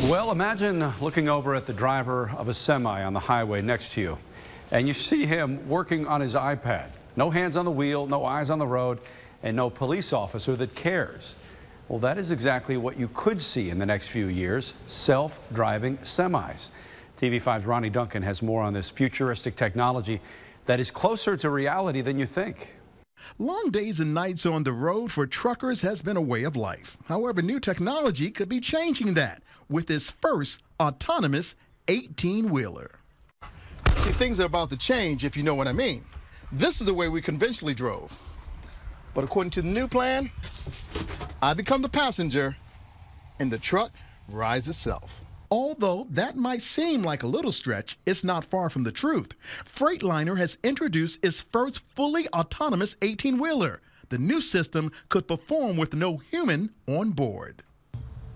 Well, imagine looking over at the driver of a semi on the highway next to you, and you see him working on his iPad. No hands on the wheel, no eyes on the road, and no police officer that cares. Well, that is exactly what you could see in the next few years, self-driving semis. TV5's Ronnie Duncan has more on this futuristic technology that is closer to reality than you think. Long days and nights on the road for truckers has been a way of life. However, new technology could be changing that with this first autonomous 18-wheeler. See, things are about to change, if you know what I mean. This is the way we conventionally drove. But according to the new plan, I become the passenger and the truck rides itself. Although that might seem like a little stretch, it's not far from the truth. Freightliner has introduced its first fully autonomous 18-wheeler. The new system could perform with no human on board.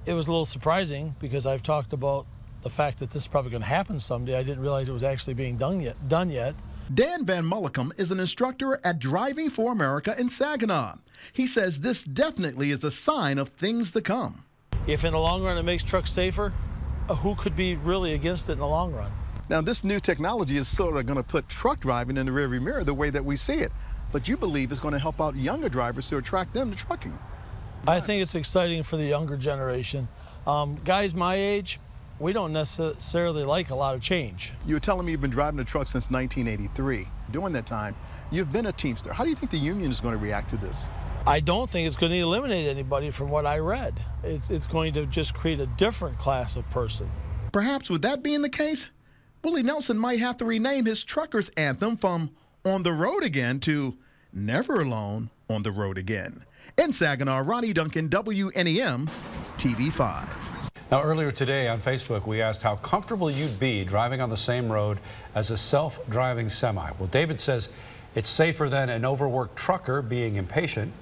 It was a little surprising because I've talked about the fact that this is probably going to happen someday. I didn't realize it was actually being done yet. Dan Van Mullicum is an instructor at Driving for America in Saginaw. He says this definitely is a sign of things to come. If in the long run it makes trucks safer, who could be really against it in the long run? Now, this new technology is sort of going to put truck driving in the rearview mirror the way that we see it. But you believe it's going to help out younger drivers to attract them to trucking. I think it's exciting for the younger generation. Guys my age, we don't necessarily like a lot of change. You were telling me you've been driving a truck since 1983. During that time, you've been a Teamster. How do you think the union is going to react to this? I don't think it's going to eliminate anybody from what I read. It's going to just create a different class of person. Perhaps with that being the case, Willie Nelson might have to rename his trucker's anthem from On the Road Again to Never Alone on the Road Again. In Saginaw, Ronnie Duncan, WNEM, TV5. Now, earlier today on Facebook, we asked how comfortable you'd be driving on the same road as a self-driving semi. Well, David says it's safer than an overworked trucker being impatient.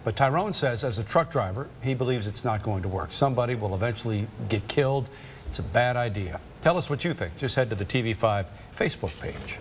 But Tyrone says as a truck driver, he believes it's not going to work. Somebody will eventually get killed. It's a bad idea. Tell us what you think. Just head to the TV5 Facebook page.